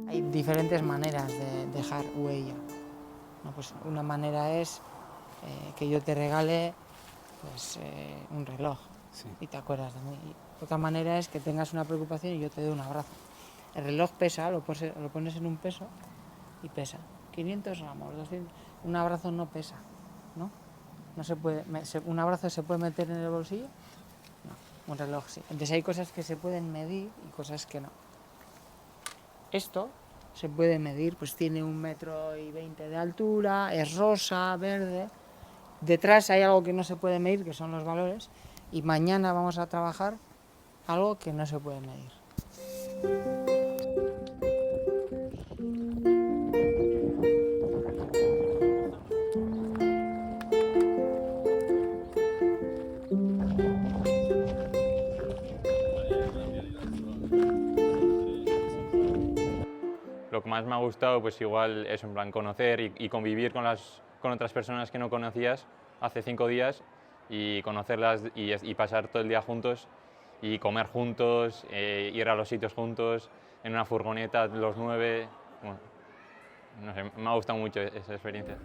Hay diferentes maneras de dejar huella, ¿no? Pues una manera es que yo te regale pues, un reloj, sí, y te acuerdas de mí. Y otra manera es que tengas una preocupación y yo te doy un abrazo. El reloj pesa, lo pones en un peso y pesa 500 gramos, 200. Un abrazo no pesa, ¿no? No se puede, ¿un abrazo se puede meter en el bolsillo? No, un reloj sí. Entonces hay cosas que se pueden medir y cosas que no. Esto se puede medir, pues tiene 1,20 m de altura, es rosa, verde. Detrás hay algo que no se puede medir, que son los valores, y mañana vamos a trabajar algo que no se puede medir. Lo que más me ha gustado, pues igual es en plan conocer y convivir con otras personas que no conocías hace 5 días y conocerlas y pasar todo el día juntos y comer juntos, ir a los sitios juntos, en una furgoneta los 9. Bueno, no sé, me ha gustado mucho esa experiencia.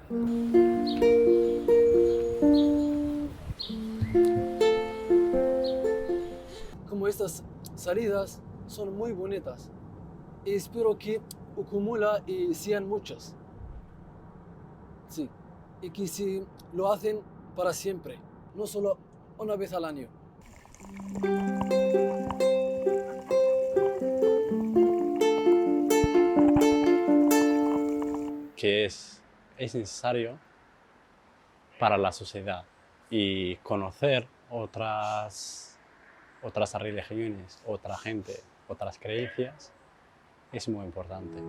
Como estas salidas son muy bonitas y espero que acumula y sean muchas. Sí, y que si lo hacen para siempre, no solo una vez al año. Que es necesario para la sociedad y conocer otras religiones, otra gente, otras creencias es muy importante.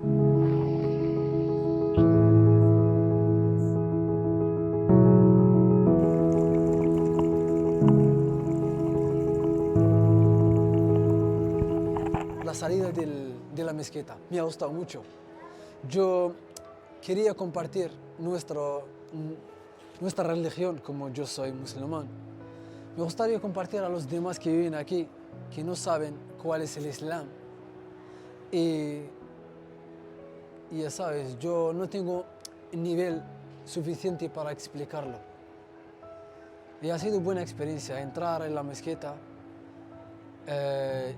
La salida de la mezquita me ha gustado mucho. Yo quería compartir nuestra religión, como yo soy musulmán. Me gustaría compartir a los demás que viven aquí, que no saben cuál es el Islam. Y ya sabes, yo no tengo nivel suficiente para explicarlo. Y ha sido buena experiencia entrar en la mezquita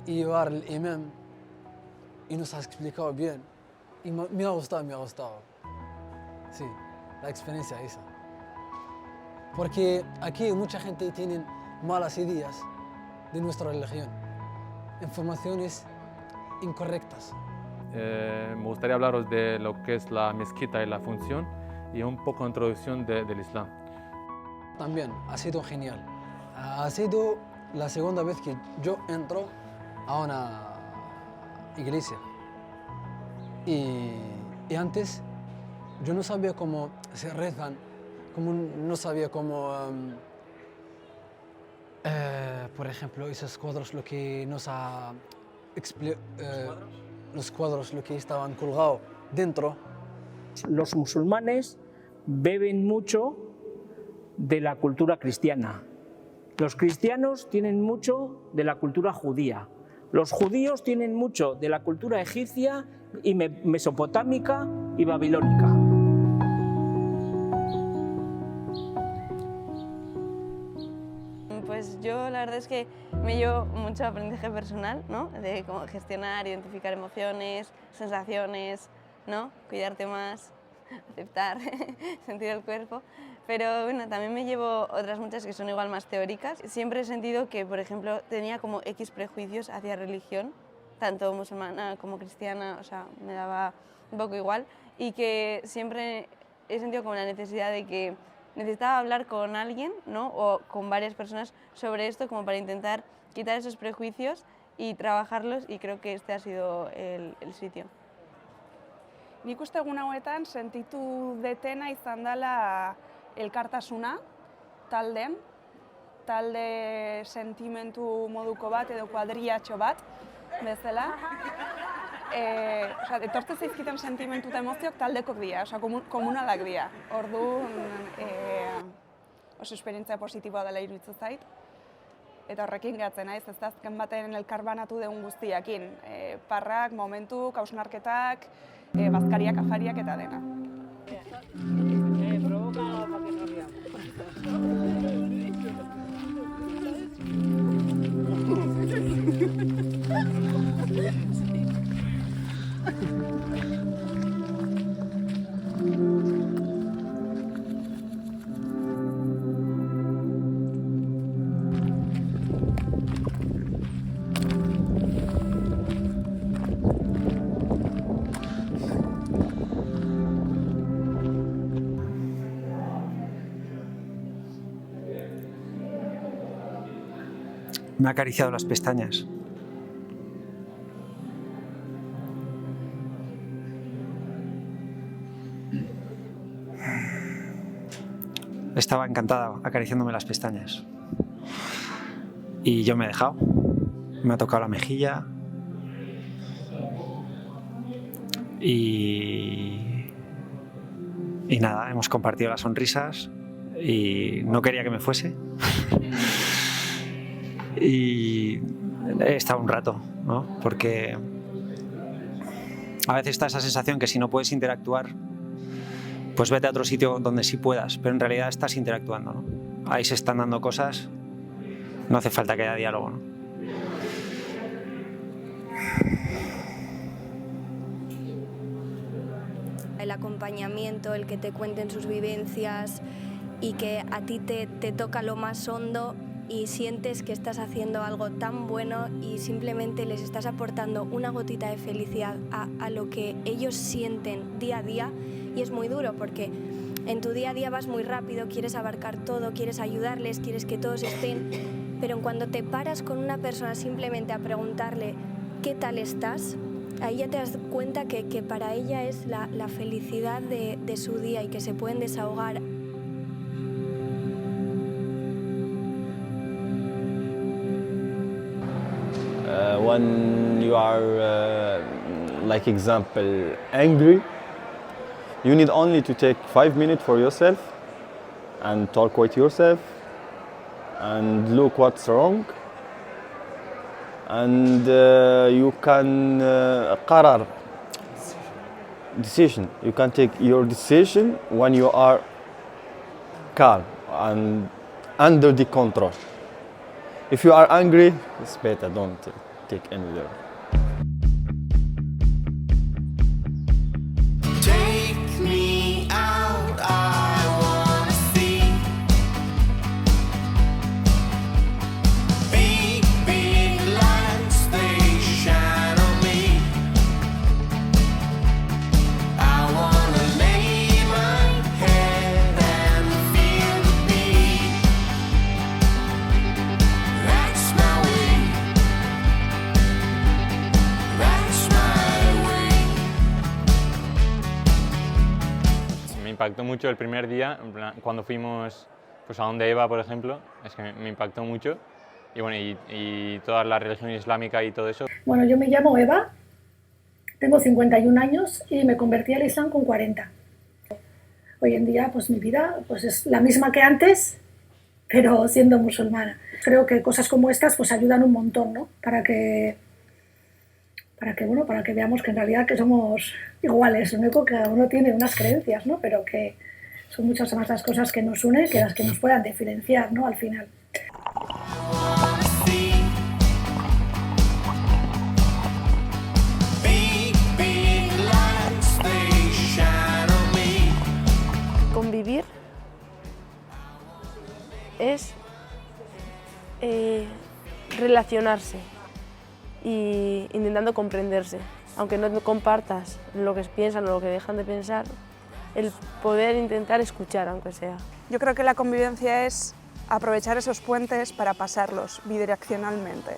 y llevar al imam y nos ha explicado bien. Y me ha gustado. Sí, la experiencia esa. Porque aquí mucha gente tiene malas ideas de nuestra religión, informaciones incorrectas. Me gustaría hablaros de lo que es la mezquita y la función y un poco de introducción del Islam. También ha sido genial. Ha sido la segunda vez que yo entro a una iglesia. Y antes yo no sabía cómo se rezan, no sabía cómo, por ejemplo, esos cuadros, lo que nos ha explicado, los cuadros, lo que estaban colgados dentro. Los musulmanes beben mucho de la cultura cristiana. Los cristianos tienen mucho de la cultura judía. Los judíos tienen mucho de la cultura egipcia y mesopotámica y babilónica. Pues yo la verdad es que me llevo mucho aprendizaje personal, ¿no? De cómo gestionar, identificar emociones, sensaciones, ¿no? Cuidarte más, aceptar, sentir el cuerpo. Pero bueno, también me llevo otras muchas que son igual más teóricas. Siempre he sentido que, por ejemplo, tenía como X prejuicios hacia religión, tanto musulmana como cristiana, o sea, me daba un poco igual. Y que siempre he sentido como la necesidad de que necesitaba hablar con alguien, ¿no? O con varias personas sobre esto como para intentar quitar esos prejuicios y trabajarlos, y creo que este ha sido el sitio. Nik uste egun hauetan sentitu detena izan dela elkartasuna talde sentimentu moduko bat edo kuadriatxo bat bezala. Etortzen zaizkiten sentimentu eta emozioak taldekok dira, komunalak dira. Orduan oso esperientzia positiboa dela iruditzen zait. Eta horrekin gehatzen naiz, ez da azken baten elkarbanatu deun guztiakin. Parrak, momentu, hausnarketak, bazkariak, afariak eta dena. Me ha acariciado las pestañas. Estaba encantada acariciándome las pestañas. Y yo me he dejado. Me ha tocado la mejilla. Y nada, hemos compartido las sonrisas. Y no quería que me fuese. Y he estado un rato, ¿no? Porque a veces está esa sensación que si no puedes interactuar, pues vete a otro sitio donde sí puedas, pero en realidad estás interactuando, ¿no? Ahí se están dando cosas, no hace falta que haya diálogo, ¿no? El acompañamiento, el que te cuenten sus vivencias y que a ti te toca lo más hondo y sientes que estás haciendo algo tan bueno y simplemente les estás aportando una gotita de felicidad a lo que ellos sienten día a día. Y es muy duro porque en tu día a día vas muy rápido, quieres abarcar todo, quieres ayudarles, quieres que todos estén, pero en cuando te paras con una persona simplemente a preguntarle ¿qué tal estás?, ahí ya te das cuenta que para ella es la felicidad de su día y que se pueden desahogar. When you are, like example, angry, you need only to take 5 minutes for yourself and talk with yourself and look what's wrong, and you can قرار decision. You can take your decision when you are calm and under the control. If you are angry, it's better don't take any loan. Take me out, I wanna see big, big lights, they shine on me. I wanna lay my head and feel the beat. That's my way. That's my way. Me impactó mucho el primer día, en plan, cuando fuimos pues, a donde Eva, por ejemplo, es que me impactó mucho. Y bueno, y toda la religión islámica y todo eso. Bueno, yo me llamo Eva, tengo 51 años y me convertí al Islam con 40. hoy en día pues mi vida pues es la misma que antes, pero siendo musulmana. Creo que cosas como estas pues ayudan un montón, ¿no? Para que veamos que en realidad que somos iguales, lo único que cada uno tiene unas creencias, ¿no? Pero que son muchas más las cosas que nos unen que las que nos puedan diferenciar, ¿no? Al final. Convivir es relacionarse y intentando comprenderse. Aunque no compartas lo que piensan o lo que dejan de pensar, el poder intentar escuchar, aunque sea. Yo creo que la convivencia es aprovechar esos puentes para pasarlos bidireccionalmente.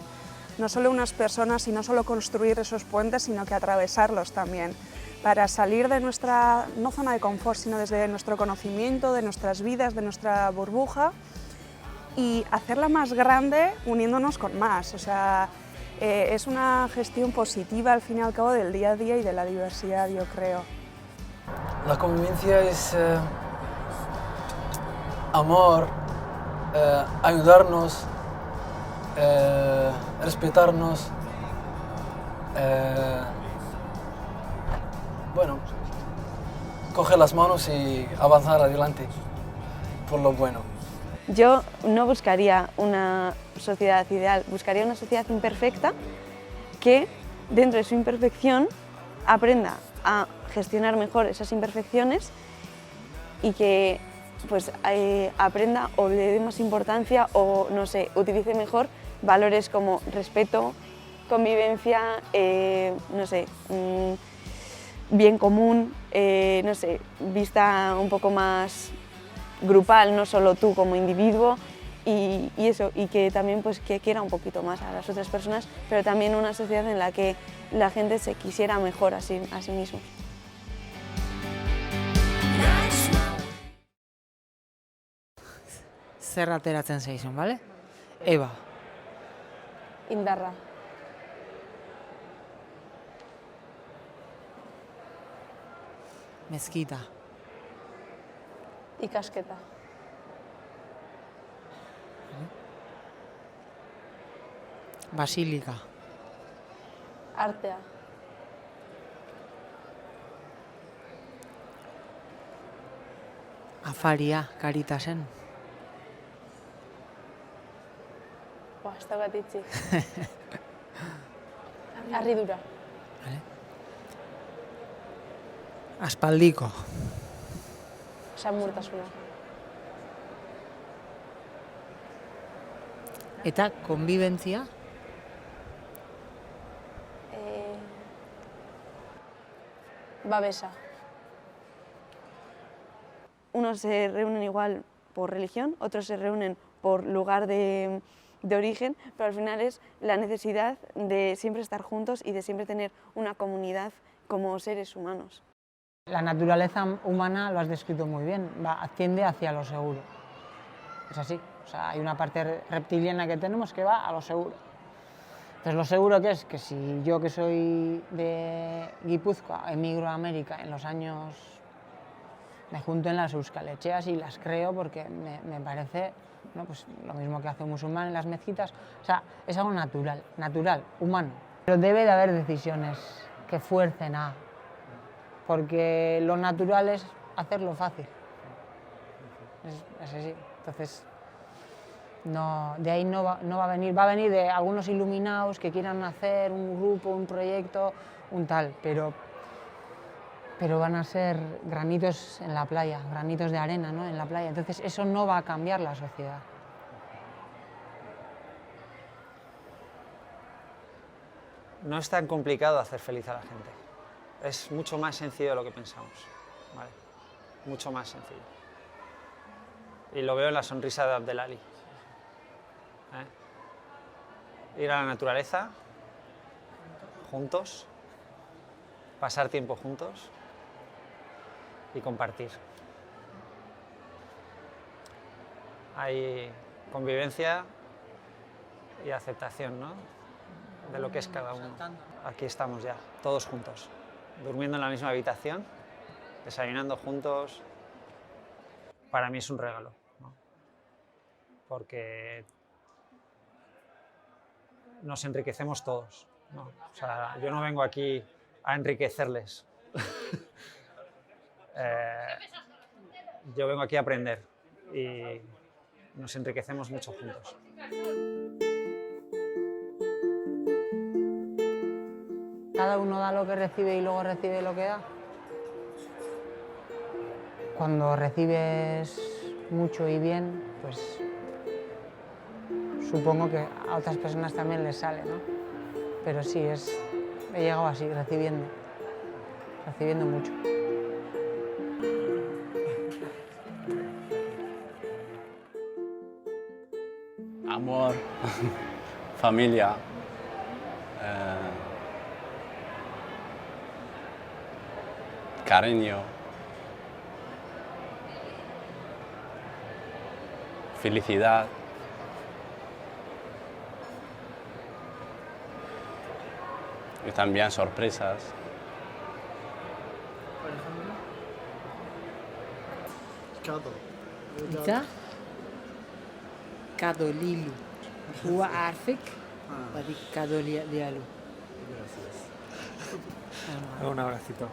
No solo unas personas y no solo construir esos puentes, sino que atravesarlos también, para salir de nuestra, no zona de confort, sino desde nuestro conocimiento, de nuestras vidas, de nuestra burbuja, y hacerla más grande uniéndonos con más. O sea, es una gestión positiva al fin y al cabo del día a día y de la diversidad, yo creo. La convivencia es amor, ayudarnos, respetarnos, bueno, coger las manos y avanzar adelante por lo bueno. Yo no buscaría una sociedad ideal, buscaría una sociedad imperfecta que, dentro de su imperfección, aprenda a gestionar mejor esas imperfecciones y que pues, aprenda o le dé más importancia o, no sé, utilice mejor valores como respeto, convivencia, no sé, bien común, no sé, vista un poco más grupal, no solo tú como individuo, y eso, y que también pues, que quiera un poquito más a las otras personas, pero también una sociedad en la que la gente se quisiera mejor a sí mismos. Zer ateratzen zaizun, bale? Eba. Indarra. Mezquita. Ikasketa. Basilika. Artea. Afaria, Caritasen. Buah, ez daukat itxi. Harridura. Aspaldiko. Samurtasuna. Eta konbibentzia? Babesa. Unos se reúnen igual por religión, otros se reúnen por lugar de origen, pero al final es la necesidad de siempre estar juntos y de siempre tener una comunidad como seres humanos. La naturaleza humana, lo has descrito muy bien, tiende hacia lo seguro. Es así, o sea, hay una parte reptiliana que tenemos que va a lo seguro. Entonces, lo seguro que es que si yo, que soy de Guipúzcoa, emigro a América en los años, me junto en las euskalecheas y las creo porque me parece, ¿no? Pues lo mismo que hace un musulmán en las mezquitas. O sea, es algo natural, humano. Pero debe de haber decisiones que fuercen a, porque lo natural es hacerlo fácil. Es así. Entonces, no, de ahí no va a venir de algunos iluminados que quieran hacer un grupo, un proyecto, un tal, pero van a ser granitos en la playa, granitos de arena, ¿no? En la playa. Entonces eso no va a cambiar la sociedad. No es tan complicado hacer feliz a la gente. Es mucho más sencillo de lo que pensamos, ¿vale? Mucho más sencillo. Y lo veo en la sonrisa de Abdelali. Ir a la naturaleza, juntos, pasar tiempo juntos y compartir. Hay convivencia y aceptación, ¿no? De lo que es cada uno. Aquí estamos ya, todos juntos, durmiendo en la misma habitación, desayunando juntos, para mí es un regalo, ¿no? Porque nos enriquecemos todos, ¿no? O sea, yo no vengo aquí a enriquecerles. Yo vengo aquí a aprender y nos enriquecemos mucho juntos. Cada uno da lo que recibe y luego recibe lo que da. Cuando recibes mucho y bien, pues supongo que a otras personas también les sale, ¿no? Pero sí, he llegado así, recibiendo mucho. Amor, familia, cariño, felicidad. Y también sorpresas. ده كادو ليلو هو عارفك وهذيك كادو ديالو. Un abracito.